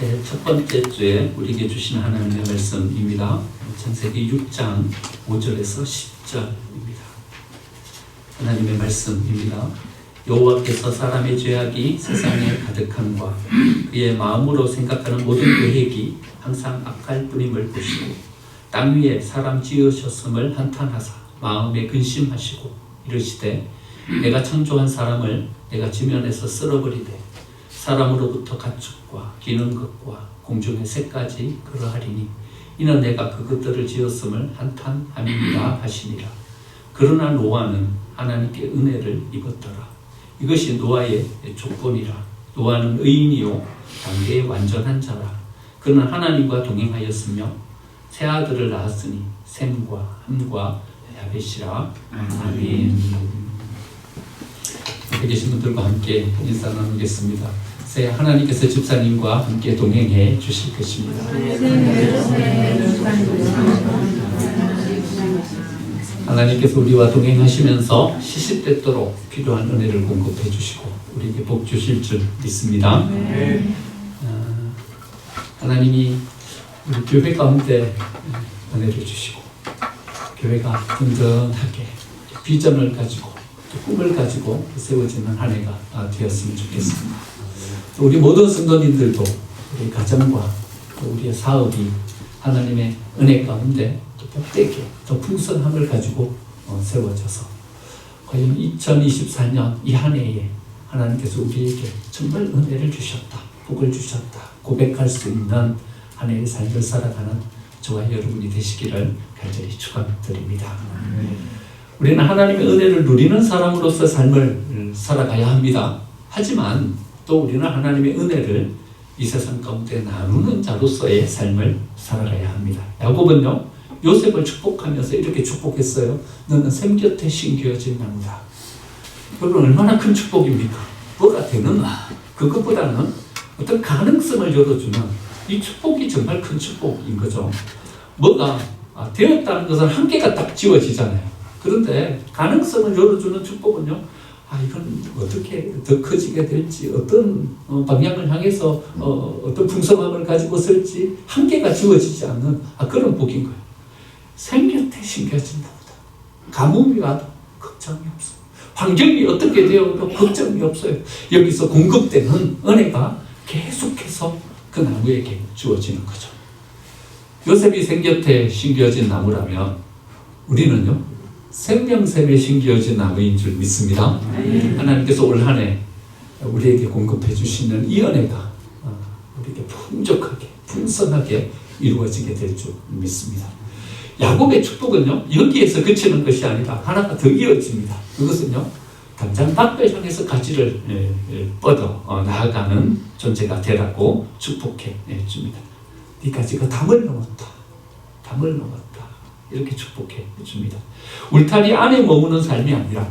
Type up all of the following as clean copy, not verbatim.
새해 첫 번째 주에 우리에게 주신 하나님의 말씀입니다. 창세기 6장 5절에서 10절입니다. 하나님의 말씀입니다. 여호와께서 사람의 죄악이 세상에 가득함과 그의 마음으로 생각하는 모든 계획이 항상 악할 뿐임을 보시고 땅 위에 사람 지으셨음을 한탄하사 마음에 근심하시고 이르시되 내가 창조한 사람을 내가 지면에서 쓸어버리되 사람으로부터 가축과 기는 것과 공중의 새까지 그러하리니 이는 내가 그것들을 지었음을 한탄함이니라 하시니라. 그러나 노아는 하나님께 은혜를 입었더라. 이것이 노아의 조건이라. 노아는 의인이요 단계의 완전한 자라. 그는 하나님과 동행하였으며 세 아들을 낳았으니 셈과 함과 야벳이라. 아멘. 옆에 계신 분들과 함께 인사 나누겠습니다. 새해 하나님께서 집사님과 함께 동행해 주실 것입니다. 하나님께서 우리와 동행하시면서 시시때때로 필요한 은혜를 공급해 주시고 우리에게 복 주실 줄 믿습니다. 하나님이 우리 교회 가운데 은혜를 주시고 교회가 든든하게 비전을 가지고 또 꿈을 가지고 세워지는 한 해가 되었으면 좋겠습니다. 우리 모든 성도님들도 우리 가정과 우리의 사업이 하나님의 은혜 가운데 또 복되게 더 풍성함을 가지고 세워져서 과연 2024년 이 한 해에 하나님께서 우리에게 정말 은혜를 주셨다, 복을 주셨다 고백할 수 있는 한 해의 삶을 살아가는 저와 여러분이 되시기를 간절히 축원드립니다. 우리는 하나님의 은혜를 누리는 사람으로서 삶을 살아가야 합니다. 하지만 또 우리는 하나님의 은혜를 이 세상 가운데 나누는 자로서의 삶을 살아가야 합니다. 야곱은요 요셉을 축복하면서 이렇게 축복했어요. 너는 샘 곁에 심겨진 나무다. 여러분 얼마나 큰 축복입니까? 뭐가 되는 그것보다는 어떤 가능성을 열어주는 이 축복이 정말 큰 축복인 거죠. 뭐가 되었다는 것은 한계가 딱 지워지잖아요. 그런데 가능성을 열어주는 축복은요 이건 어떻게 더 커지게 될지 어떤 방향을 향해서 어떤 풍성함을 가지고 설지 한계가 지워지지 않는 그런 복인 거예요. 샘 곁에 심겨진다 보다 가뭄이 와도 걱정이 없어. 환경이 어떻게 되어도 걱정이 없어요. 여기서 공급되는 은혜가 계속해서 그 나무에게 주어지는 거죠. 요셉이 샘 곁에 심겨진 나무라면 우리는요 생명샘에 심겨진 나무인 줄 믿습니다. 하나님께서 올 한 해 우리에게 공급해 주시는 이 은혜가 우리에게 풍족하게 풍성하게 이루어지게 될 줄 믿습니다. 야곱의 축복은요 여기에서 그치는 것이 아니라 하나가 더 이어집니다. 그것은요 당장 밖을 향해서 가지를 뻗어 나아가는 존재가 되라고 축복해 줍니다. 네 가지가 담을 넘었다. 담을 넘었다. 이렇게 축복해 줍니다. 울타리 안에 머무는 삶이 아니라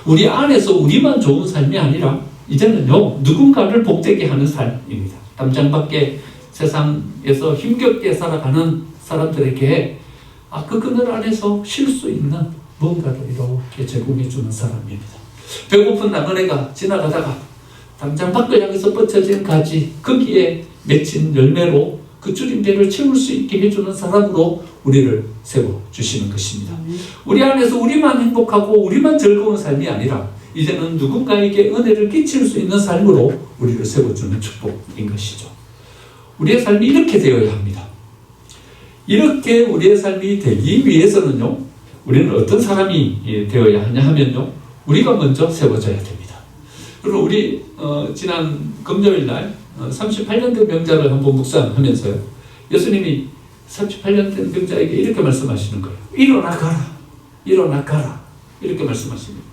우리 안에서 우리만 좋은 삶이 아니라 이제는요 누군가를 복되게 하는 삶입니다. 담장 밖에 세상에서 힘겹게 살아가는 사람들에게 그 그늘 안에서 쉴 수 있는 뭔가를 이렇게 제공해 주는 사람입니다. 배고픈 나그네가 지나가다가 담장 밖을 향해서 뻗쳐진 가지 거기에 맺힌 열매로 그 줄인 배를 채울 수 있게 해주는 사람으로 우리를 세워주시는 것입니다. 우리 안에서 우리만 행복하고 우리만 즐거운 삶이 아니라 이제는 누군가에게 은혜를 끼칠 수 있는 삶으로 우리를 세워주는 축복인 것이죠. 우리의 삶이 이렇게 되어야 합니다. 이렇게 우리의 삶이 되기 위해서는요 우리는 어떤 사람이 되어야 하냐 하면요 우리가 먼저 세워져야 됩니다. 그리고 우리 지난 금요일 날 38년 된 병자를 한번 묵상하면서요 예수님이 38년 된 병자에게 이렇게 말씀하시는 거예요. 일어나가라. 일어나가라. 이렇게 말씀하십니다.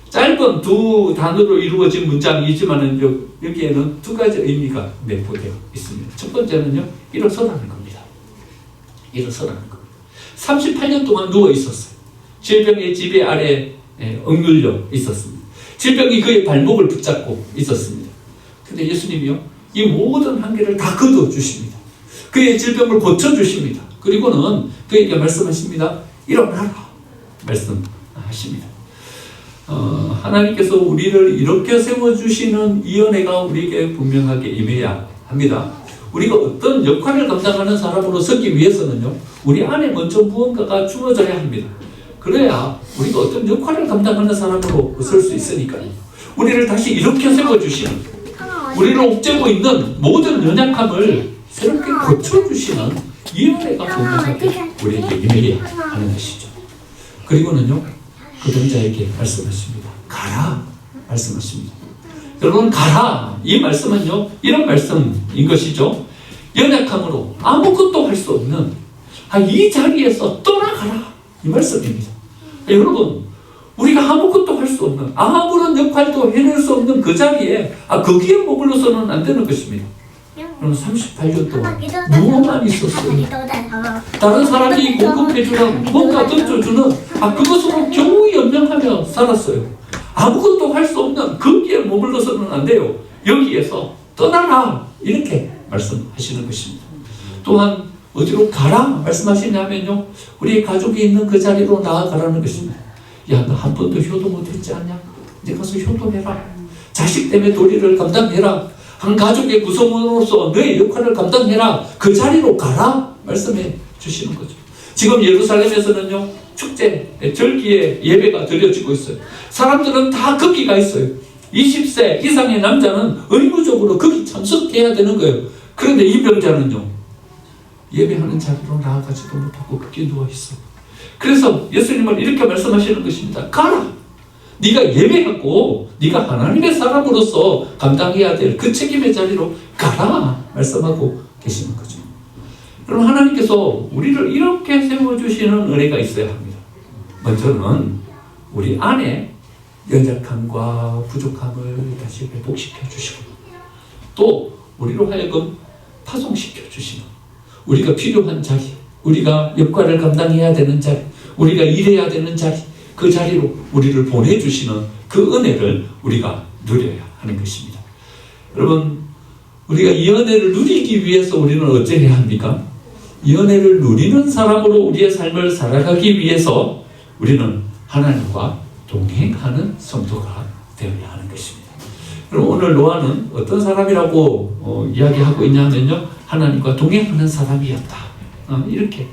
짧은 두 단어로 이루어진 문장이지만 여기에는 두 가지 의미가 내포되어 있습니다. 첫 번째는요 일어서라는 겁니다. 일어서라는 겁니다. 38년 동안 누워 있었어요. 질병의 지배 아래 억눌려 있었습니다. 질병이 그의 발목을 붙잡고 있었습니다. 근데 예수님이요 이 모든 한계를 다 걷어주십니다. 그의 질병을 고쳐주십니다. 그리고는 그에게 말씀하십니다. 일어나라 말씀하십니다. 하나님께서 우리를 이렇게 세워주시는 이 은혜가 우리에게 분명하게 임해야 합니다. 우리가 어떤 역할을 감당하는 사람으로 서기 위해서는요, 우리 안에 먼저 무언가가 주어져야 합니다. 그래야 우리가 어떤 역할을 감당하는 사람으로 설 수 있으니까요. 우리를 다시 이렇게 세워주시는, 우리를 옥죄고 있는 모든 연약함을 새롭게 고쳐주시는 이 은혜가 분명하게 우리에게 임해야 하는 것이죠. 그리고는요, 그 동자에게 말씀하십니다. 가라 말씀하십니다. 여러분, 가라 이 말씀은요, 이런 말씀인 것이죠. 연약함으로 아무것도 할 수 없는 이 자리에서 떠나가라 이 말씀입니다. 여러분, 우리가 아무것도 할 수 없는, 아무런 역할도 해낼 수 없는 그 자리에 거기에 머물러서는 안 되는 것입니다. 그럼 38년 동안 무엇만 있었어요? 다른 사람이 공급해주는, 뭔가 던져주는 그것으로 겨우 연명하며 살았어요. 아무것도 할 수 없는 거기에 머물러서는 안 돼요. 여기에서 떠나라 이렇게 말씀하시는 것입니다. 또한 어디로 가라 말씀하시냐면요, 우리 가족이 있는 그 자리로 나아가라는 것입니다. 야, 너 한 번도 효도 못했지 않냐? 이제 가서 효도해라. 자식 때문에 도리를 감당해라. 한 가족의 구성원으로서 너의 역할을 감당해라. 그 자리로 가라 말씀해 주시는 거죠. 지금 예루살렘에서는요, 축제, 절기에 예배가 드려지고 있어요. 사람들은 다 거기 가 있어요. 20세 이상의 남자는 의무적으로 거기 참석해야 되는 거예요. 그런데 이 병자는요, 예배하는 자리로 나아가지도 못하고 거기 누워있어. 그래서 예수님은 이렇게 말씀하시는 것입니다. 가라! 네가 예배하고 네가 하나님의 사람으로서 감당해야 될 그 책임의 자리로 가라 말씀하고 계시는 거죠. 그럼 하나님께서 우리를 이렇게 세워주시는 은혜가 있어야 합니다. 먼저는 우리 안에 연약함과 부족함을 다시 회복시켜 주시고, 또 우리로 하여금 파송시켜 주시는, 우리가 필요한 자리, 우리가 역할을 감당해야 되는 자리, 우리가 일해야 되는 자리, 그 자리로 우리를 보내주시는 그 은혜를 우리가 누려야 하는 것입니다. 여러분, 우리가 이 은혜를 누리기 위해서 우리는 어찌해야 합니까? 이 은혜를 누리는 사람으로 우리의 삶을 살아가기 위해서 우리는 하나님과 동행하는 성도가 되어야 하는 것입니다. 그럼 오늘 노아는 어떤 사람이라고 이야기하고 있냐면요, 하나님과 동행하는 사람이었다. 이렇게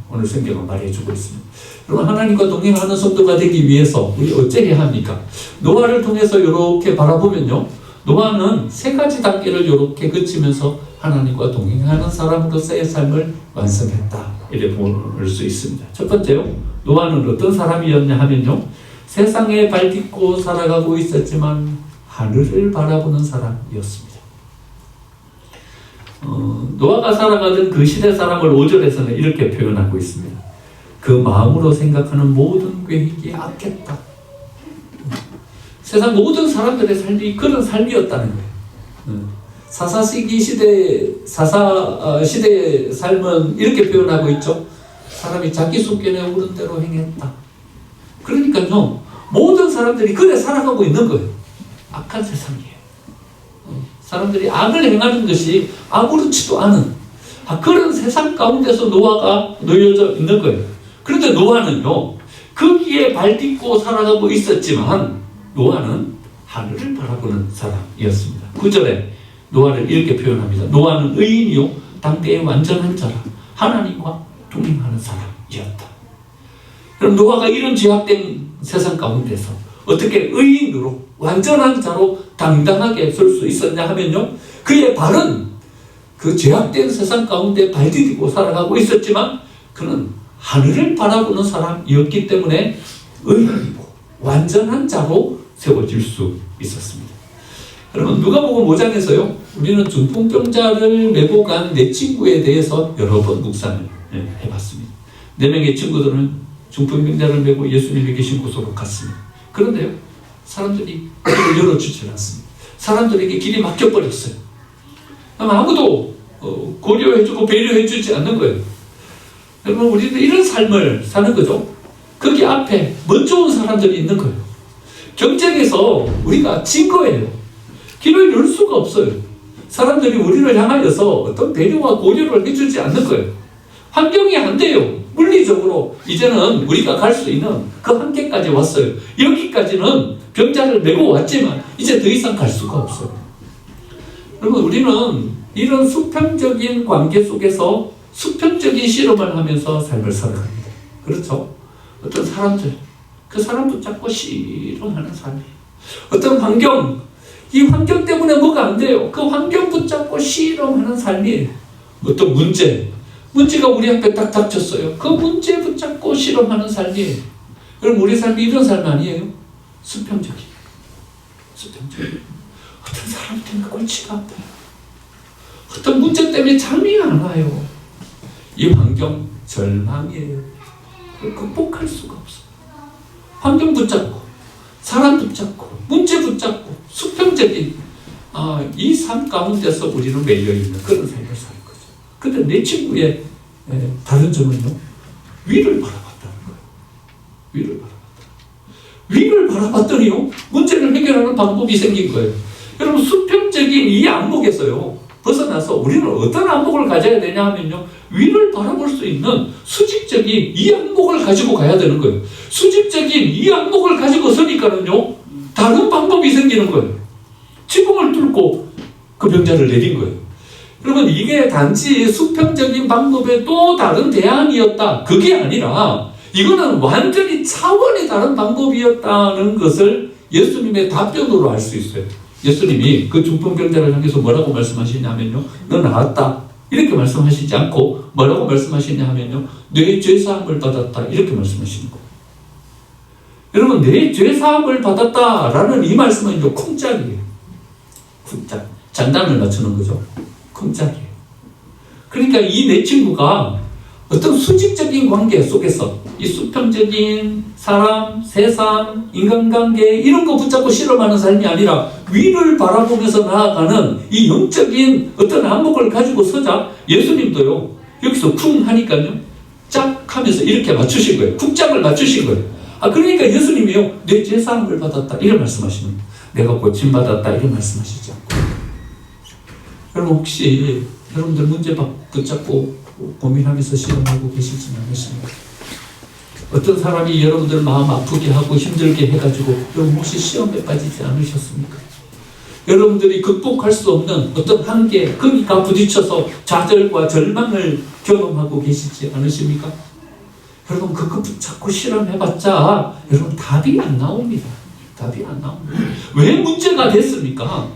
오늘 성경은 말해주고 있습니다. 그럼 하나님과 동행하는 성도가 되기 위해서 우리 어찌해야 합니까? 노아를 통해서 이렇게 바라보면요, 노아는 세 가지 단계를 이렇게 거치면서 하나님과 동행하는 사람으로서의 삶을 완성했다, 이렇게 볼 수 있습니다. 첫 번째요, 노아는 어떤 사람이었냐 하면요, 세상에 발딛고 살아가고 있었지만 하늘을 바라보는 사람이었습니다. 노아가 살아가던 그 시대 사람을 5절에서는 이렇게 표현하고 있습니다. 그 마음으로 생각하는 모든 계획이 악했다. 세상 모든 사람들의 삶이 그런 삶이었다는 거예요. 사사시기 시대의 삶은 이렇게 표현하고 있죠. 사람이 자기 속견에 오른 대로 행했다. 그러니까요, 모든 사람들이 그래 살아가고 있는 거예요. 악한 세상이에요. 사람들이 악을 행하는 것이 아무렇지도 않은 그런 세상 가운데서 노아가 놓여져 있는 거예요. 그런데 노아는요, 거기에 발딛고 살아가고 있었지만 노아는 하늘을 바라보는 사람이었습니다. 9절에 노아를 이렇게 표현합니다. 노아는 의인이요 당대의 완전한 자라 하나님과 동행하는 사람이었다. 그럼 노아가 이런 죄악된 세상 가운데서 어떻게 의인으로 완전한 자로 당당하게 설 수 있었냐 하면요, 그의 발은 그 죄악된 세상 가운데 발디디고 살아가고 있었지만 그는 하늘을 바라보는 사람이었기 때문에 의인이고 완전한 자로 세워질 수 있었습니다. 여러분, 누가복음 5장에서요, 우리는 중풍병자를 메고 간 내 친구에 대해서 여러 번 묵상을 해봤습니다. 4명의 친구들은 중풍병자를 메고 예수님이 계신 곳으로 갔습니다. 그런데요, 사람들이 길을 열어주지 않습니다. 사람들에게 길이 막혀버렸어요. 아무도 고려해주고 배려해주지 않는 거예요. 여러분, 우리는 이런 삶을 사는 거죠. 거기 앞에 먼저 온 사람들이 있는 거예요. 경쟁에서 우리가 진 거예요. 길을 열 수가 없어요. 사람들이 우리를 향하여서 어떤 배려와 고려를 해주지 않는 거예요. 환경이 안 돼요. 물리적으로 이제는 우리가 갈 수 있는 그 한계까지 왔어요. 여기까지는 병자를 메고 왔지만 이제 더 이상 갈 수가 없어요. 여러분, 우리는 이런 수평적인 관계 속에서 수평적인 실험을 하면서 삶을 살아갑니다. 그렇죠? 어떤 사람들, 그 사람 붙잡고 실험하는 삶이에요. 어떤 환경, 이 환경 때문에 뭐가 안 돼요. 그 환경 붙잡고 실험하는 삶이에요. 어떤 문제가 우리 앞에 딱 닥쳤어요. 그 문제 붙잡고 실험하는 삶이에요. 여러분, 우리 삶이 이런 삶 아니에요? 수평적인. 어떤 사람 때문에 골치가 아파요. 어떤 문제 때문에 잠이 안 와요. 이 환경 절망이에요. 극복할 수가 없어요. 환경 붙잡고, 사람 붙잡고, 문제 붙잡고, 수평적인 이 삶 가운데서 우리는 매여있는 그런 삶을 사는 거죠. 근데 내 친구의 다른 점은요, 위를 바라봤다는 거예요. 위를 바라봤더니요, 문제를 해결하는 방법이 생긴 거예요. 여러분, 수평적인 이 안목에서요, 벗어나서 우리는 어떤 안목을 가져야 되냐 하면요, 위를 바라볼 수 있는 수직적인 이 안목을 가지고 가야 되는 거예요. 수직적인 이 안목을 가지고 서니까는요, 다른 방법이 생기는 거예요. 지붕을 뚫고 그 병자를 내린 거예요. 여러분, 이게 단지 수평적인 방법의 또 다른 대안이었다, 그게 아니라 이거는 완전히 차원이 다른 방법이었다는 것을 예수님의 답변으로 알 수 있어요. 예수님이 그 중풍병자를 향해서 뭐라고 말씀하시냐면요, 너 나았다 이렇게 말씀하시지 않고 뭐라고 말씀하시냐 하면요, 내 죄사함을 받았다 이렇게 말씀하시는 거예요. 여러분, 내 죄사함을 받았다라는 이 말씀은요, 쿵짝이에요. 쿵짝, 장단을 맞추는 거죠. 쿵짝이에요. 그러니까 이 내 친구가 어떤 수직적인 관계 속에서 이 수평적인 사람, 세상, 인간관계 이런 거 붙잡고 실험하는 삶이 아니라 위를 바라보면서 나아가는 이 영적인 어떤 안목을 가지고 서자, 예수님도요, 여기서 쿵 하니까요, 짝 하면서 이렇게 맞추신 거예요. 쿵짝을 맞추신 거예요. 그러니까 예수님이요, 내 죄사함을 받았다 이런 말씀하시는 거예요. 내가 고침받았다 이런 말씀하시지 않고. 여러분, 혹시 여러분들 문제 붙잡고 고민하면서 실험하고 계시지는 않으십니까? 어떤 사람이 여러분들 마음 아프게 하고 힘들게 해가지고 여러분 혹시 시험에 빠지지 않으셨습니까? 여러분들이 극복할 수 없는 어떤 한계, 거기가 부딪혀서 좌절과 절망을 경험하고 계시지 않으십니까? 여러분, 그거 붙잡고 실험해봤자 여러분 답이 안 나옵니다. 답이 안 나옵니다. 왜 문제가 됐습니까?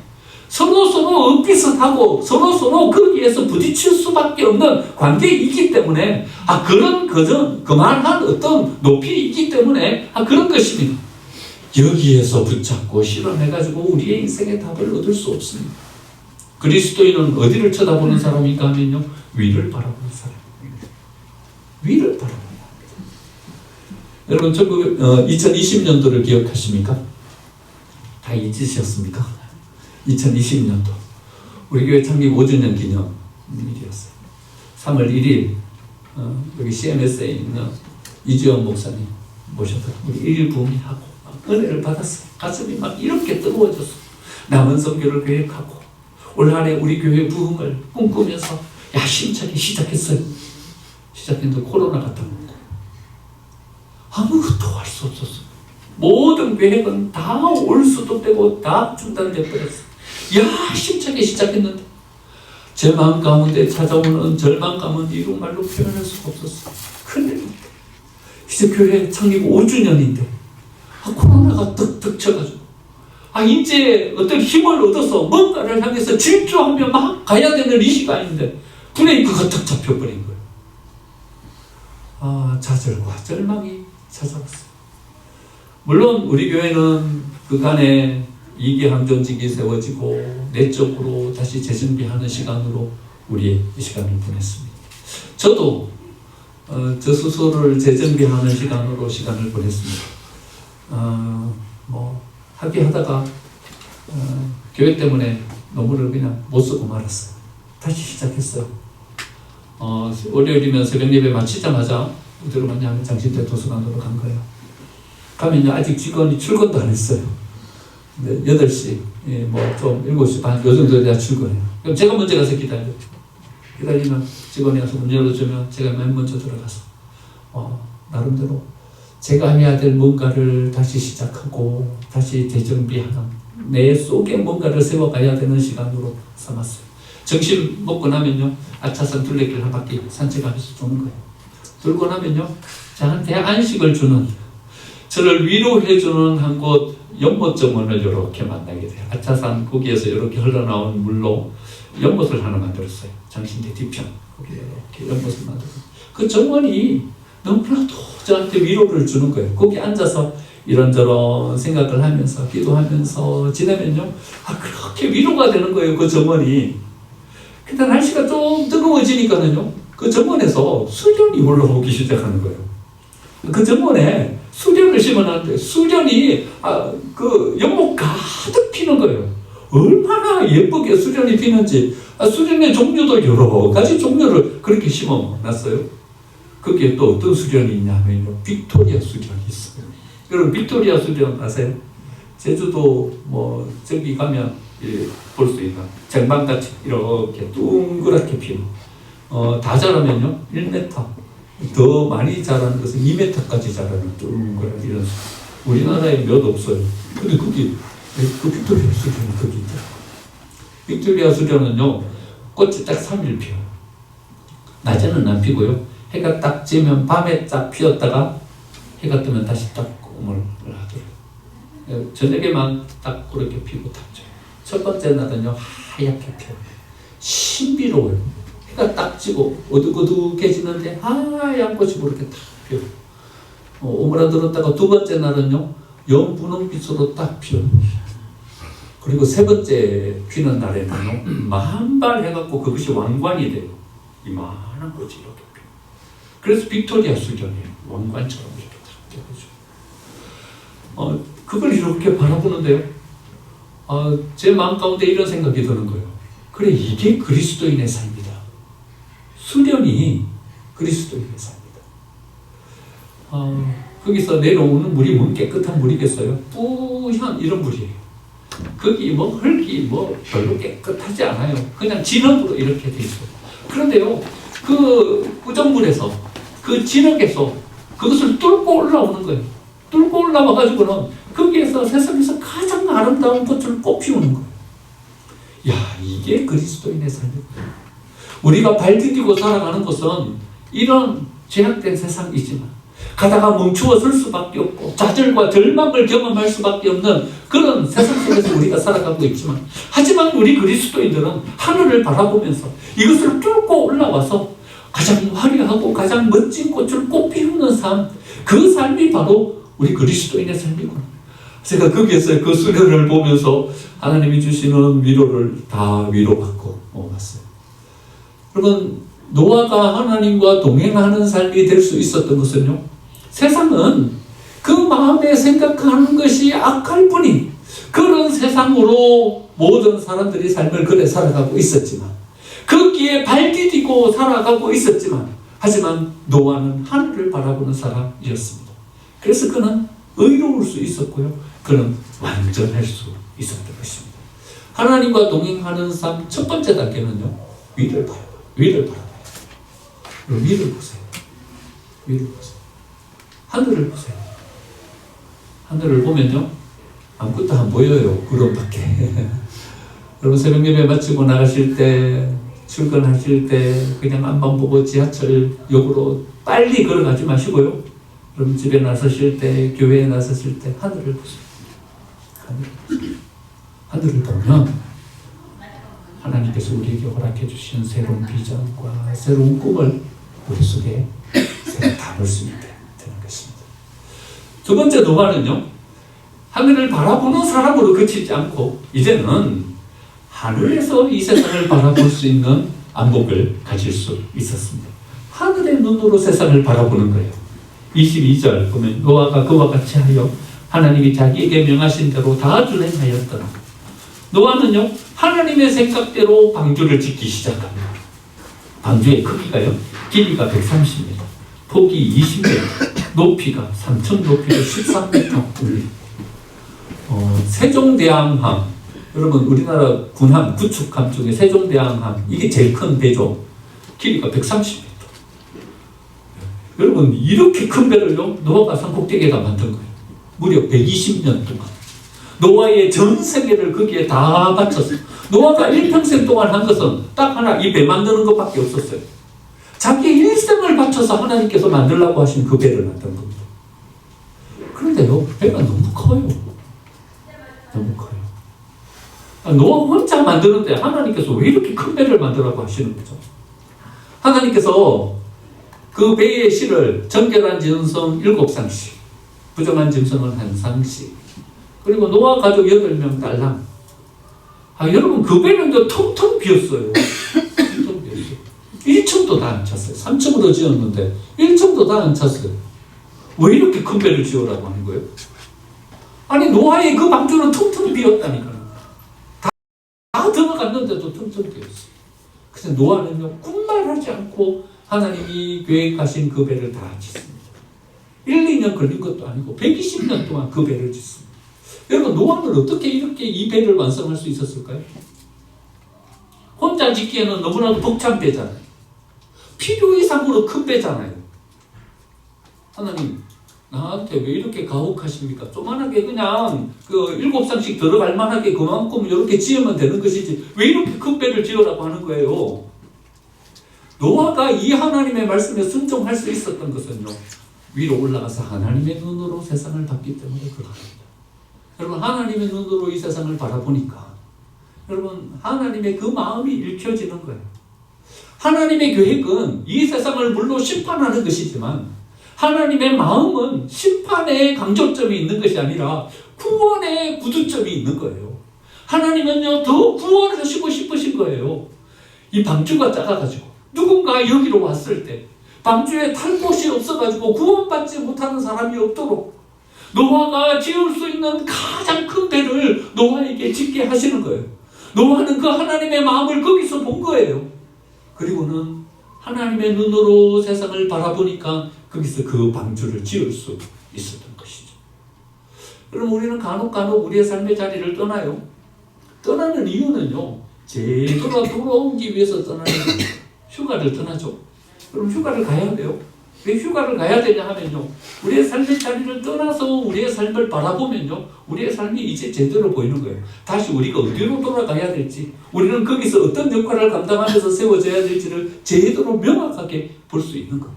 서로 엇비슷하고 서로 거기에서 부딪힐 수밖에 없는 관계이기 때문에 그만한 어떤 높이이기 때문에 그런 것입니다. 여기에서 붙잡고 실험해가지고 우리의 인생의 답을 얻을 수 없습니다. 그리스도인은 어디를 쳐다보는 사람인가 하면요, 위를 바라보는 사람입니다. 위를 바라보는 사람입니다. 여러분, 2020년도를 기억하십니까? 다 잊으셨습니까? 2020년도 우리 교회 창립 5주년 기념일이었어요. 3월 1일 여기 CMS에 있는 이주연 목사님 모셔서 우리 1일 부흥회하고 은혜를 받았어요. 가슴이 막 이렇게 뜨거워졌어. 남은 선교를 계획하고 올 한해 우리 교회 부흥을 꿈꾸면서 야심차게 시작했어요. 시작했는데 코로나가 떠오르고 아무것도 할 수 없었어요. 모든 계획은 다 올 수도 되고 다 중단돼 버렸어요. 야심차게 시작했는데 제 마음 가운데 찾아오는 절망감은 이루 말로 표현할 수가 없었어요. 큰일입니다. 이제 교회 창립 5주년인데 코로나가 득득 쳐가지고 이제 어떤 힘을 얻어서 뭔가를 향해서 질주하며 막 가야 되는 이 시간인데 브레이크가 탁 잡혀버린 거예요. 좌절과 절망이 찾아왔어요. 물론 우리 교회는 그간에 이기항전직이 세워지고 내적으로 다시 재정비하는 시간으로 우리 이 시간을 보냈습니다. 저도 저 스스로를 재정비하는 시간으로 시간을 보냈습니다. 하다가 교회 때문에 논문을 그냥 못 쓰고 말았어요. 다시 시작했어요. 월요일이면 새벽 예배 마치자마자 어디로 갔냐면 장신대 도서관으로 간 거예요. 가면 아직 직원이 출근도 안 했어요. 8시, 좀 7시 반, 요 정도 돼야 출근해요. 그럼 제가 먼저 가서 기다리면 직원이 와서 문 열어주면 제가 맨 먼저 들어가서, 나름대로 제가 해야 될 뭔가를 다시 시작하고, 다시 재정비하는 내 속에 뭔가를 세워가야 되는 시간으로 삼았어요. 점심 먹고 나면요, 아차산 둘레길 한 바퀴 산책하면서 도는 거예요. 돌고 나면요, 저한테 안식을 주는, 저를 위로해주는 한 곳 연못정원을 이렇게 만나게 돼요. 아차산 거기에서 이렇게 흘러나온 물로 연못을 하나 만들었어요. 장신대 뒤편 거기 이렇게 연못을 만들었어요. 그 정원이 너무나도 저한테 위로를 주는 거예요. 거기 앉아서 이런저런 생각을 하면서 기도하면서 지내면요, 그렇게 위로가 되는 거예요. 그 정원이. 근데 날씨가 좀 뜨거워지니까는요, 그 정원에서 수련이 올라오기 시작하는 거예요. 그 정원에 수련을 심어놨는데 수련이 그 연못 가득 피는 거예요. 얼마나 예쁘게 수련이 피는지. 수련의 종류도 여러 가지 종류를 그렇게 심어놨어요. 거기에 또 어떤 수련이 있냐면요, 빅토리아 수련이 있어요. 여러분 빅토리아 수련 아세요? 제주도 뭐 저기 가면 볼 수 있는 쟁반같이 이렇게 둥그랗게 피는, 다 자라면요 1m, 더 많이 자라는 것은 2m까지 자라는 둥그런 이런, 우리나라에 몇 없어요. 근데 거기 그 빅토리아 수련이 거기 있더라고요. 빅토리아 수련은요, 꽃이 딱 3일 피어요. 낮에는 안 피고요, 해가 딱 지면 밤에 딱 피었다가 해가 뜨면 다시 딱 꿈을 하더라고요. 저녁에만 딱 그렇게 피고 탔죠. 첫 번째 날은요, 하얗게 피어요. 신비로워요. 해가 딱 지고 어둑어둑해지는데 하얀 꽃이 그렇게 딱 피어요. 오므라들었다가 두 번째 날은요, 연분홍빛으로 딱 피어요. 그리고 세 번째 피는 날에는요, 만발해갖고 그것이 왕관이 돼요. 이만한 꽃이 이렇게 피어요. 그래서 빅토리아 수련이에요. 왕관처럼 이렇게 딱 되죠. 그걸 이렇게 바라보는데요, 제 마음 가운데 이런 생각이 드는 거예요. 그래, 이게 그리스도인의 삶이다. 수련이 그리스도인의 삶이다. 거기서 내려오는 물이 뭔 깨끗한 물이겠어요? 뿌연 이런 물이에요. 거기 뭐 흙이 뭐 별로 깨끗하지 않아요. 그냥 진흙으로 이렇게 돼 있어요. 그런데요, 그 꾸정물에서, 그 진흙에서 그것을 뚫고 올라오는 거예요. 뚫고 올라와가지고는 거기에서 세상에서 가장 아름다운 꽃을 꽃피우는 거예요. 야, 이게 그리스도인의 삶이에요. 우리가 발 디디고 살아가는 것은 이런 죄악된 세상이지만, 가다가 멈추어 설 수밖에 없고 좌절과 절망을 경험할 수밖에 없는 그런 세상 속에서 우리가 살아가고 있지만, 하지만 우리 그리스도인들은 하늘을 바라보면서 이것을 뚫고 올라와서 가장 화려하고 가장 멋진 꽃을 꽃피우는 삶, 그 삶이 바로 우리 그리스도인의 삶이구나. 제가 거기에서 그 수련을 보면서 하나님이 주시는 위로를 다 위로받고 왔어요. 여러분, 노아가 하나님과 동행하는 삶이 될 수 있었던 것은요, 세상은 그 마음에 생각하는 것이 악할 뿐이, 그런 세상으로 모든 사람들이 삶을 그래 살아가고 있었지만, 거기에 발 디디고 살아가고 있었지만, 하지만 노아는 하늘을 바라보는 사람이었습니다. 그래서 그는 의로울 수 있었고요, 그는 완전할 수 있었던 것입니다. 하나님과 동행하는 삶 첫 번째 단계는요, 위를 바라봐요. 위를 바라봐요. 위를 보세요. 위를 보세요. 하늘을 보세요. 하늘을 보면요, 아무것도 안 보여요. 구름밖에. 여러분, 새벽 예배 마치고 나가실 때, 출근하실 때 그냥 앞만 보고 지하철역으로 빨리 걸어가지 마시고요, 여러분 집에 나서실 때, 교회에 나서실 때 하늘을 보세요. 하늘을 보세요. 하늘을 보면 하나님께서 우리에게 허락해 주신 새로운 비전과 새로운 꿈을 우리 속에 새로 담을 수 있게 되는 것입니다. 두 번째 노아는요, 하늘을 바라보는 사람으로 그치지 않고 이제는 하늘에서 이 세상을 바라볼 수 있는 안목을 가질 수 있었습니다. 하늘의 눈으로 세상을 바라보는 거예요. 22절 보면, 노아가 그와 같이 하여 하나님이 자기에게 명하신 대로 다 주행하였더라. 노아는요, 하나님의 생각대로 방주를 짓기 시작합니다. 방주의 크기가요, 길이가 130m, 폭이 20m, 높이가 3천 높이로 13m 올리고, 세종대왕함, 여러분 우리나라 군함, 구축함 중에 세종대왕함, 이게 제일 큰 배죠. 길이가 130m. 여러분, 이렇게 큰 배를요, 노아가 산꼭대기에다 만든 거예요. 무려 120년 동안. 노아의 전 세계를 거기에 다 바쳤어요. 노아가 일평생 동안 한 것은 딱 하나, 이 배 만드는 것밖에 없었어요. 자기 일생을 바쳐서 하나님께서 만들라고 하신 그 배를 만든 겁니다. 그런데요, 배가 너무 커요. 너무 커요. 노아 혼자 만드는데 하나님께서 왜 이렇게 큰 배를 만들라고 하시는 거죠? 하나님께서 그 배의 실을 정결한 짐승 7쌍씩, 부정한 짐승은 1쌍씩, 그리고 노아 가족 8명 딸랑. 여러분, 그 배는 텅텅 비었어요. 텅텅 비었어요. 1층도 다 안 찼어요. 3층으로 지었는데 1층도 다 안 찼어요. 왜 이렇게 큰 배를 지으라고 하는 거예요? 아니, 노아의 그 방주는 텅텅 비었다니까요. 다 들어갔는데도 텅텅 비었어요. 그래서 노아는요, 꿈말하지 않고 하나님이 계획하신 그 배를 다 짓습니다. 1, 2년 걸린 것도 아니고 120년 동안 그 배를 짓습니다. 여러분, 노아는 어떻게 이렇게 이 배를 완성할 수 있었을까요? 혼자 짓기에는 너무나도 벅찬 배잖아요. 필요 이상으로 큰 배잖아요. 하나님, 나한테 왜 이렇게 가혹하십니까? 조만하게 그냥 그 7쌍씩 들어갈 만하게 그만큼 이렇게 지으면 되는 것이지 왜 이렇게 큰 배를 지으라고 하는 거예요? 노아가 이 하나님의 말씀에 순종할 수 있었던 것은요, 위로 올라가서 하나님의 눈으로 세상을 봤기 때문에 그렇습니다. 여러분, 하나님의 눈으로 이 세상을 바라보니까 여러분, 하나님의 그 마음이 읽혀지는 거예요. 하나님의 계획은 이 세상을 물론 심판하는 것이지만 하나님의 마음은 심판의 강조점이 있는 것이 아니라 구원의 구두점이 있는 거예요. 하나님은요, 더 구원하시고 싶으신 거예요. 이 방주가 작아가지고 누군가 여기로 왔을 때 방주에 탈 곳이 없어가지고 구원받지 못하는 사람이 없도록 노아가 지을 수 있는 가장 큰 배를 노아에게 짓게 하시는 거예요. 노아는 그 하나님의 마음을 거기서 본 거예요. 그리고는 하나님의 눈으로 세상을 바라보니까 거기서 그 방주를 지을 수 있었던 것이죠. 그럼 우리는 간혹 우리의 삶의 자리를 떠나요. 떠나는 이유는요, 제대로 돌아오기 위해서 떠나는 거예요. 휴가를 떠나죠. 그럼 휴가를 가야 돼요. 왜 휴가를 가야 되냐 하면요, 우리의 삶의 자리를 떠나서 우리의 삶을 바라보면요, 우리의 삶이 이제 제대로 보이는 거예요. 다시 우리가 어디로 돌아가야 될지, 우리는 거기서 어떤 역할을 감당하면서 세워져야 될지를 제대로 명확하게 볼 수 있는 거예요.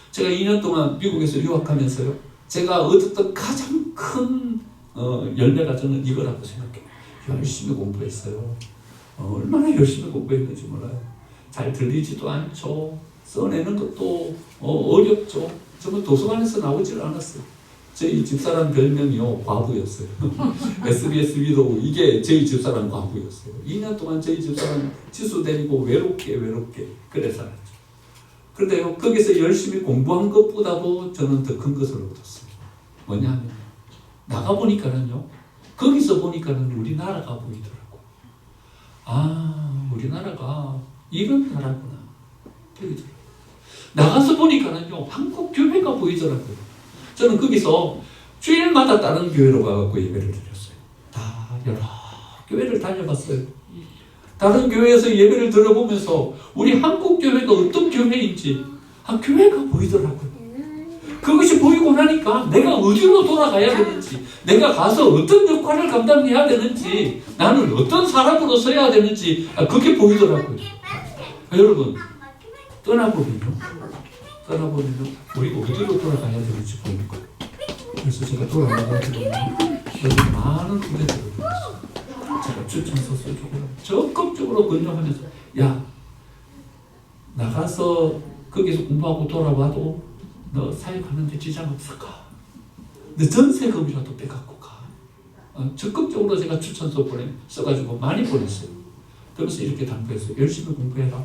제가 2년 동안 미국에서 유학하면서요, 제가 얻었던 가장 큰 열매가 저는 이거라고 생각해요. 열심히 공부했어요. 얼마나 열심히 공부했는지 몰라요. 잘 들리지도 않죠. 써내는 것도 어렵죠. 저는 도서관에서 나오질 않았어요. 저희 집사람 별명이요, 과부였어요. SBS 위로 이게 저희 집사람 과부였어요. 2년 동안 저희 집사람 지수 데리고 외롭게 그래 살았죠. 그런데요, 거기서 열심히 공부한 것보다도 저는 더 큰 것을 얻었어요. 뭐냐면 나가보니까는요, 거기서 보니까는 우리나라가 보이더라고요. 우리나라가 이런 나라구나 보이더라고요. 나가서 보니까는요, 한국 교회가 보이더라고요. 저는 거기서 주일마다 다른 교회로 가갖고 예배를 드렸어요. 다 여러 교회를 다녀봤어요. 다른 교회에서 예배를 들어보면서 우리 한국 교회가 어떤 교회인지 교회가 보이더라고요. 그것이 보이고 나니까 내가 어디로 돌아가야 되는지, 내가 가서 어떤 역할을 감당해야 되는지, 나는 어떤 사람으로 서야 되는지 그게 보이더라고요. 여러분, 떠나보면요, 우리가 어디로 돌아가야 되는지 보이는 거예요. 그래서 제가 돌아가가지고 여기 많은 후배들을 보냈어요. 제가 추천서 써주고 적극적으로 권유하면서, 야, 나가서 거기서 공부하고 돌아와도 너 사역하는데 지장 없을까? 너 전세금이라도 빼갖고 가. 적극적으로 제가 추천서 써가지고 많이 보냈어요. 그러면서 이렇게 당부했어요. 열심히 공부해라.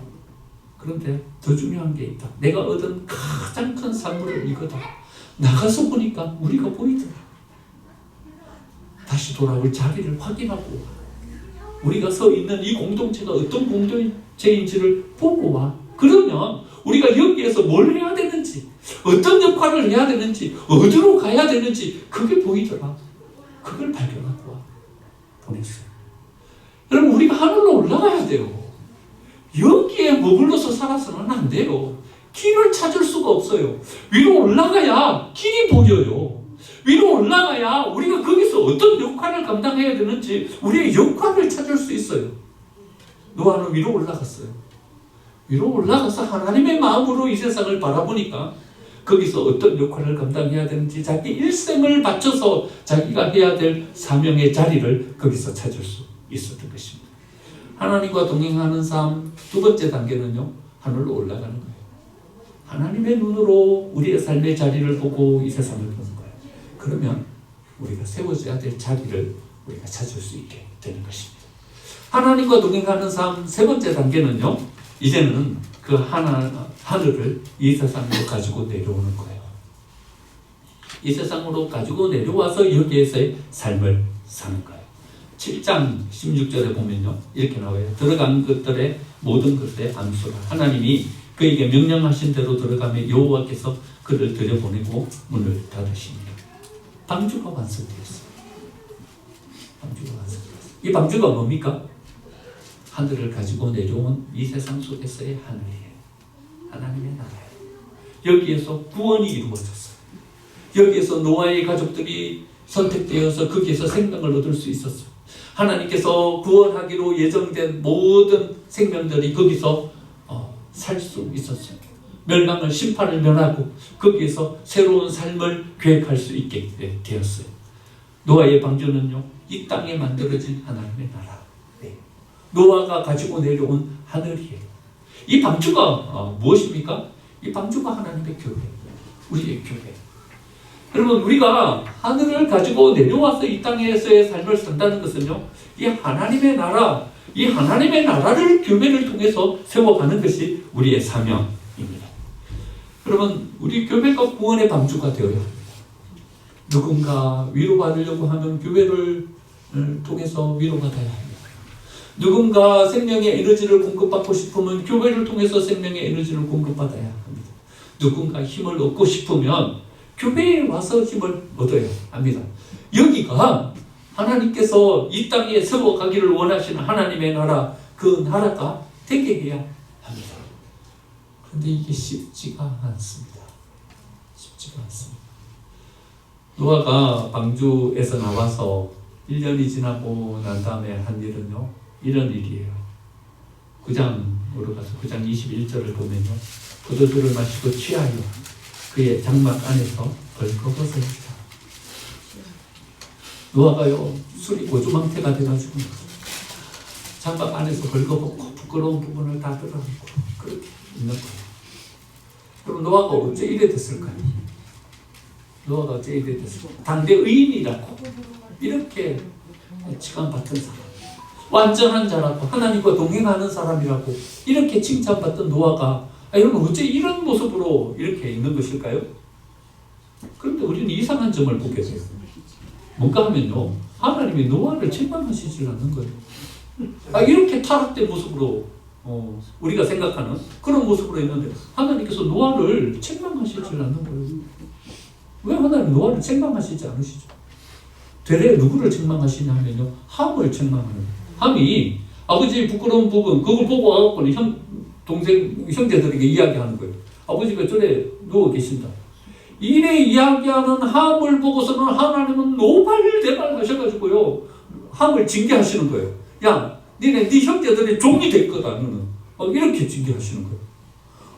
그런데 더 중요한 게 있다. 내가 얻은 가장 큰 산물은 이거다. 나가서 보니까 우리가 보이더라. 다시 돌아올 자리를 확인하고 우리가 서 있는 이 공동체가 어떤 공동체인지를 보고 와. 그러면 우리가 여기에서 뭘 해야 되는지, 어떤 역할을 해야 되는지, 어디로 가야 되는지 그게 보이더라. 그걸 발견하고 와. 보냈어요. 여러분, 우리가 하늘로 올라가야 돼요. 여기에 머물러서 살아서는 안 돼요. 길을 찾을 수가 없어요. 위로 올라가야 길이 보여요. 위로 올라가야 우리가 거기서 어떤 역할을 감당해야 되는지 우리의 역할을 찾을 수 있어요. 노아는 위로 올라갔어요. 위로 올라가서 하나님의 마음으로 이 세상을 바라보니까 거기서 어떤 역할을 감당해야 되는지 자기 일생을 바쳐서 자기가 해야 될 사명의 자리를 거기서 찾을 수 있었던 것입니다. 하나님과 동행하는 삶 두 번째 단계는요, 하늘로 올라가는 거예요. 하나님의 눈으로 우리의 삶의 자리를 보고 이 세상을 보는 거예요. 그러면 우리가 세워져야 될 자리를 우리가 찾을 수 있게 되는 것입니다. 하나님과 동행하는 삶 세 번째 단계는요, 이제는 그 하늘을 이 세상으로 가지고 내려오는 거예요. 이 세상으로 가지고 내려와서 여기에서의 삶을 사는 거예요. 7장 16절에 보면요, 이렇게 나와요. 들어간 것들의 모든 것들의 안수라. 하나님이 그에게 명령하신 대로 들어가며 여호와께서 그를 들여보내고 문을 닫으십니다. 방주가 완성되었어요. 방주가 완성되었어요. 이 방주가 뭡니까? 하늘을 가지고 내려온 이 세상 속에서의 하늘이에요. 하나님의 나라예요. 여기에서 구원이 이루어졌어요. 여기에서 노아의 가족들이 선택되어서 거기에서 생명을 얻을 수 있었어요. 하나님께서 구원하기로 예정된 모든 생명들이 거기서 살 수 있었어요. 멸망을, 심판을 면하고 거기에서 새로운 삶을 계획할 수 있게 되었어요. 노아의 방주는요, 이 땅에 만들어진 하나님의 나라, 노아가 가지고 내려온 하늘이에요. 이 방주가 무엇입니까? 이 방주가 하나님의 교회, 우리의 교회. 여러분, 우리가 하늘을 가지고 내려와서 이 땅에서의 삶을 산다는 것은요, 이 하나님의 나라, 이 하나님의 나라를 교회를 통해서 세워가는 것이 우리의 사명입니다. 여러분, 우리 교회가 구원의 방주가 되어야 합니다. 누군가 위로받으려고 하면 교회를 통해서 위로받아야 합니다. 누군가 생명의 에너지를 공급받고 싶으면 교회를 통해서 생명의 에너지를 공급받아야 합니다. 누군가 힘을 얻고 싶으면 교회에 와서 힘을 얻어야 합니다. 여기가 하나님께서 이 땅에 세워가기를 원하시는 하나님의 나라, 그 나라가 되게 해야 합니다. 그런데 이게 쉽지가 않습니다. 쉽지가 않습니다. 노아가 방주에서 나와서 1년이 지나고 난 다음에 한 일은요, 이런 일이에요. 9장으로 가서 9장 21절을 보면요, 포도주를 마시고 취하여 그의 장막 안에서 벌거벗을 했다. 노아가요, 술이 고주망태가 돼가지고 장막 안에서 벌거벗고 부끄러운 부분을 다 드러내고 그렇게 있는 거예요. 그럼 노아가 어째 이래 됐을까요? 노아가 어째 이래 됐을까요? 당대 의인이라고 이렇게 칭함받던 사람, 완전한 자라고 하나님과 동행하는 사람이라고 이렇게 칭찬받던 노아가 여러분 어째 이런 모습으로 이렇게 있는 것일까요? 그런데 우리는 이상한 점을 보게 돼요. 뭔가 하면요, 하나님이 노아를 책망하시지 않는 거예요. 이렇게 타락된 모습으로 우리가 생각하는 그런 모습으로 있는데 하나님께서 노아를 책망하시지 않는 거예요. 왜 하나님 노아를 책망하시지 않으시죠? 되레 누구를 책망하시냐면요, 함을 책망하는 거예요. 함이 아버지의 부끄러운 부분 그걸 보고 와갖고 형제들에게 이야기하는 거예요. 아버지가 저래 누워 계신다. 이래 이야기하는 함을 보고서는 하나님은 노발대발 하셔가지고요, 함을 징계하시는 거예요. 야, 니네 네 형제들의 종이 될 거다, 너는. 이렇게 징계하시는 거예요.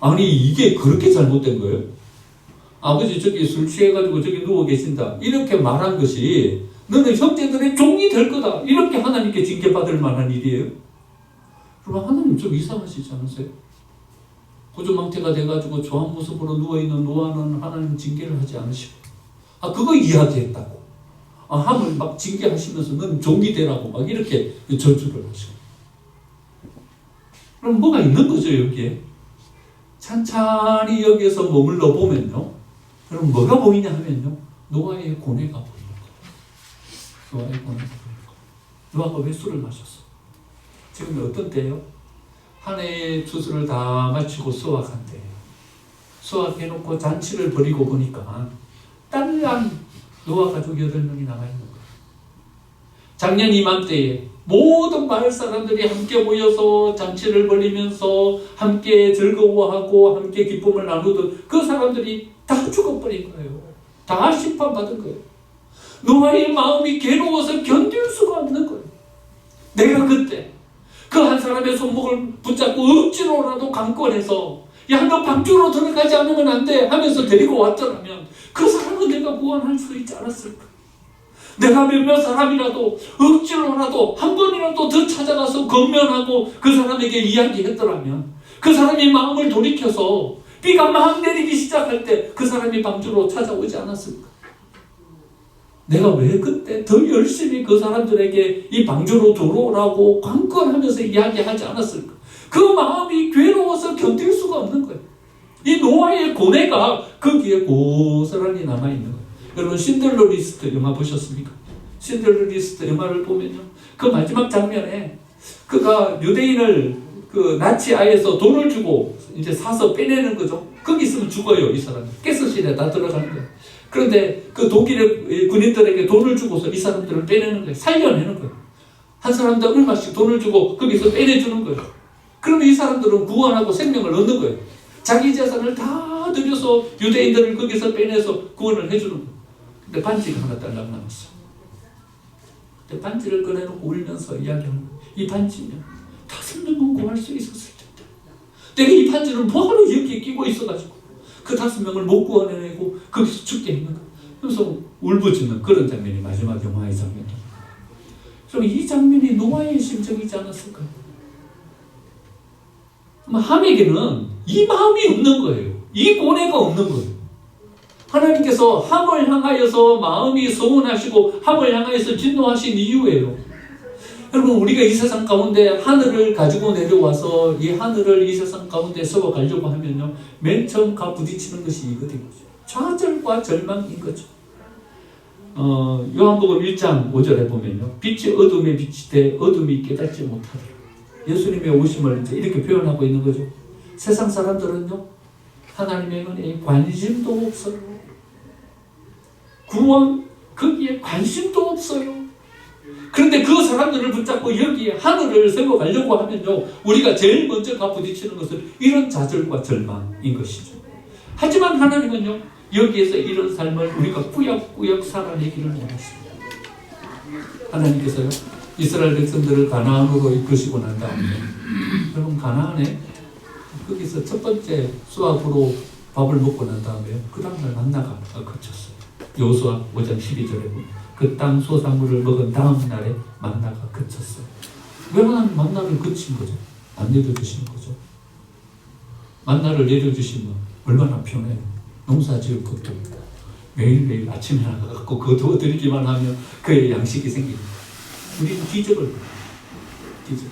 아니, 이게 그렇게 잘못된 거예요? 아버지 저기 술 취해가지고 저기 누워 계신다, 이렇게 말한 것이 너는 형제들의 종이 될 거다, 이렇게 하나님께 징계받을 만한 일이에요? 그럼 하나님 좀 이상하시지 않으세요? 고조망태가 돼가지고 저한 모습으로 누워있는 노아는 하나님 징계를 하지 않으시고, 그거 이야기했다고. 함을 막 징계하시면서 너는 종이 되라고 막 이렇게 저주를 하시고. 그럼 뭐가 있는 거죠, 여기에? 찬찬히 여기에서 머물러 보면요, 그럼 뭐가 보이냐 하면요, 노아의 고뇌가 보이는 거예요. 노아의 고뇌가 보이는 거예요. 노아가 왜 술을 마셨어? 지금 어떤 때예요? 한 해의 추수를 다 마치고 수확한 때예요. 수확해놓고 잔치를 벌이고 보니까 딸랑 노아 가족 8명이 남아있는 거예요. 작년 이맘때에 모든 마을 사람들이 함께 모여서 잔치를 벌이면서 함께 즐거워하고 함께 기쁨을 나누던 그 사람들이 다 죽어버린 거예요. 다 심판받은 거예요. 노아의 마음이 괴로워서 견딜 수가 없는 거예요. 내가 그때 그 한 사람의 손목을 붙잡고 억지로라도 강권해서 야, 너 방주로 들어가지 않으면 안 돼 하면서 데리고 왔더라면 그 사람은 내가 구원할 수 있지 않았을까? 내가 몇몇 사람이라도 억지로라도 한 번이라도 더 찾아가서 건면하고 그 사람에게 이야기했더라면 그 사람이 마음을 돌이켜서 비가 막 내리기 시작할 때 그 사람이 방주로 찾아오지 않았을까? 내가 왜 그때 더 열심히 그 사람들에게 이 방주로 들어오라고 관건하면서 이야기하지 않았을까? 그 마음이 괴로워서 견딜 수가 없는 거예요. 이 노아의 고뇌가 거기에 고스란히 남아있는 거예요. 여러분 신들러 리스트 영화 보셨습니까? 신들러 리스트 영화를 보면요, 그 마지막 장면에 그가 유대인을 그 나치 아에서 돈을 주고 이제 사서 빼내는 거죠. 거기 있으면 죽어요. 이 사람이 가스실에 다 들어가는 거예요. 그런데 그 독일의 군인들에게 돈을 주고서 이 사람들을 빼내는 거예요. 살려내는 거예요. 한 사람당 얼마씩 돈을 주고 거기서 빼내주는 거예요. 그러면 이 사람들은 구원하고 생명을 얻는 거예요. 자기 재산을 다 들여서 유대인들을 거기서 빼내서 구원을 해주는 거예요. 근데 반지가 하나 딸랑 남았어. 근데 반지를 꺼내놓고 울면서 이야기하는 거예요. 이 반지면 5명은 구할 수 있었을 텐데 내가 이 반지를 뭐하러 여기에 끼고 있어가지고 그 5명을 못 구원해내고 거기서 죽게 했는 거예요. 그래서 울부짖는 그런 장면이 마지막 영화의 장면입니다. 그럼 이 장면이 노아의 심정이지 않았을까요? 함에게는 이 마음이 없는 거예요. 이 고뇌가 없는 거예요. 하나님께서 함을 향하여서 마음이 서운하시고 함을 향하여서 진노하신 이유예요. 여러분, 우리가 이 세상 가운데 하늘을 가지고 내려와서 이 하늘을 이 세상 가운데 세워가려고 하면요, 맨 처음 가 부딪히는 것이 이거든요. 좌절과 절망인 거죠. 요한복음 1장 5절에 보면요, 빛이 어둠에 비치되 어둠이 깨닫지 못하더라. 예수님의 오심을 이제 이렇게 표현하고 있는 거죠. 세상 사람들은요, 하나님의 은혜에 관심도 없어요. 구원, 거기에 관심도 없어요. 그런데 그 사람들을 붙잡고 여기에 하늘을 세워가려고 하면요, 우리가 제일 먼저 가 부딪히는 것은 이런 좌절과 절망인 것이죠. 하지만 하나님은요, 여기에서 이런 삶을 우리가 꾸역꾸역 살아내기를 원하십니다. 하나님께서요, 이스라엘 백성들을 가나안으로 이끄시고 난 다음에, 여러분 가나안에 거기서 첫 번째 수확으로 밥을 먹고 난 다음에 그 다음날 만나가 그쳤어요. 여호수아 5장 12절에 보면 그 땅 소산물을 먹은 다음 날에 만나가 그쳤어요. 왜 만나를 그친 거죠? 안 내려주신 거죠. 만나를 내려주시면 얼마나 편해요. 농사 지을 것도 없고 매일매일 아침에 나가갖고 그거 도와드리기만 하면 그의 양식이 생깁니다. 우리는 기적을 기적.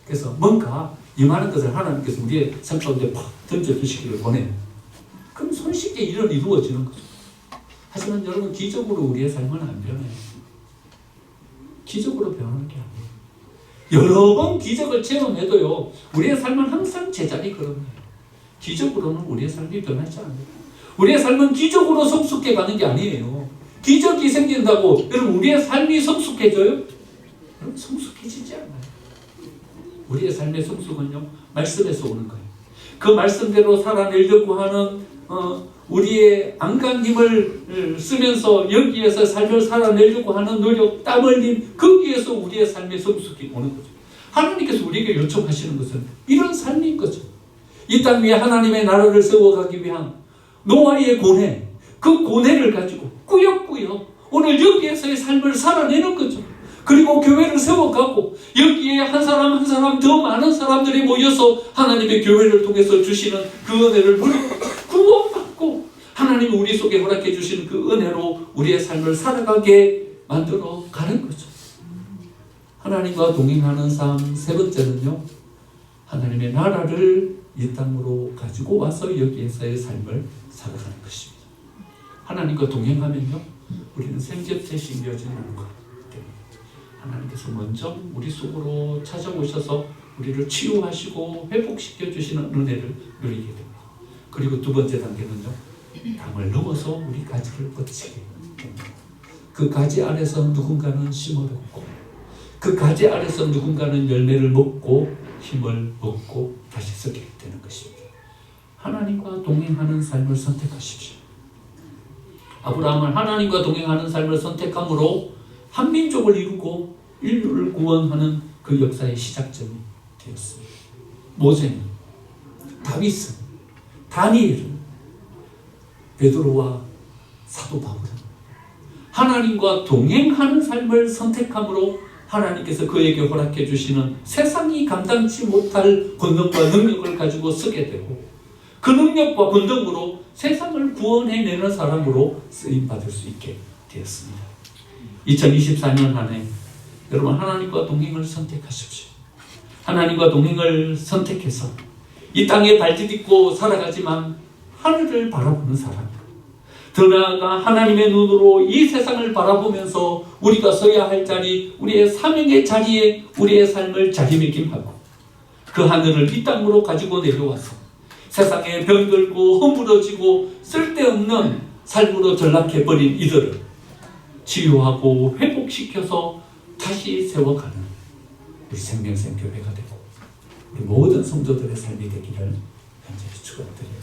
그래서 뭔가 임하는 것을 하나님께서 우리의 삶 가운데 팍 던져주시기를 원해요. 그럼 손쉽게 일은 이루어지는 거죠. 하지만 여러분, 기적으로 우리의 삶은 안 변해요. 기적으로 변하는 게 아니에요. 여러 번 기적을 체험해도요, 우리의 삶은 항상 제자리 걸음이에요. 기적으로는 우리의 삶이 변하지 않아요. 우리의 삶은 기적으로 성숙해 가는 게 아니에요. 기적이 생긴다고 여러분 우리의 삶이 성숙해져요? 여러분, 성숙해지지 않아요. 우리의 삶의 성숙은요, 말씀에서 오는 거예요. 그 말씀대로 살아내려고 하는 우리의 안간 힘을 쓰면서 여기에서 삶을 살아내려고 하는 노력, 땀 흘림, 거기에서 우리의 삶의 성숙이 오는 거죠. 하나님께서 우리에게 요청하시는 것은 이런 삶인 거죠. 이 땅 위에 하나님의 나라를 세워가기 위한 노아의 고뇌, 그 고뇌를 가지고 꾸역꾸역 오늘 여기에서의 삶을 살아내는 거죠. 그리고 교회를 세워가고 여기에 한 사람 한 사람 더 많은 사람들이 모여서 하나님의 교회를 통해서 주시는 그 은혜를 누리고 구원받고 하나님이 우리 속에 허락해 주시는 그 은혜로 우리의 삶을 살아가게 만들어 가는 거죠. 하나님과 동행하는 삶 세 번째는요, 하나님의 나라를 이 땅으로 가지고 와서 여기에서의 삶을 살아가는 것입니다. 하나님과 동행하면요, 우리는 생ገብ새 신겨지는 것. 하나님께서 먼저 우리 속으로 찾아오셔서 우리를 치유하시고 회복시켜 주시는 은혜를 누리게 됩니다. 그리고 두 번째 단계는요, 강을 넘어서 우리 가지를 뻗치게 됩니다. 그 가지 아래서 누군가는 심을 얻고 그 가지 아래서 누군가는 열매를 먹고 힘을 얻고 다시 서게 되는 것입니다. 하나님과 동행하는 삶을 선택하십시오. 아브라함은 하나님과 동행하는 삶을 선택함으로 한 민족을 이루고 인류를 구원하는 그 역사의 시작점이 되었습니다. 모세는, 다윗은, 다니엘은, 베드로와 사도 바울은 하나님과 동행하는 삶을 선택함으로 하나님께서 그에게 허락해 주시는 세상이 감당치 못할 권능과 능력을 가지고 서게 되고, 그 능력과 권능으로 세상을 구원해내는 사람으로 쓰임받을 수 있게 되었습니다. 2024년 한 해 여러분, 하나님과 동행을 선택하십시오. 하나님과 동행을 선택해서 이 땅에 발디딛고 살아가지만 하늘을 바라보는 사람, 더 나아가 하나님의 눈으로 이 세상을 바라보면서 우리가 서야 할 자리, 우리의 사명의 자리에 우리의 삶을 자리매김하고 그 하늘을 이 땅으로 가지고 내려와서 세상에 병들고 허물어지고 쓸데없는 삶으로 전락해버린 이들을 치유하고 회복시켜서 다시 세워가는 우리 생명샘 교회가 되고 우리 모든 성도들의 삶이 되기를 간절히 축원드립니다.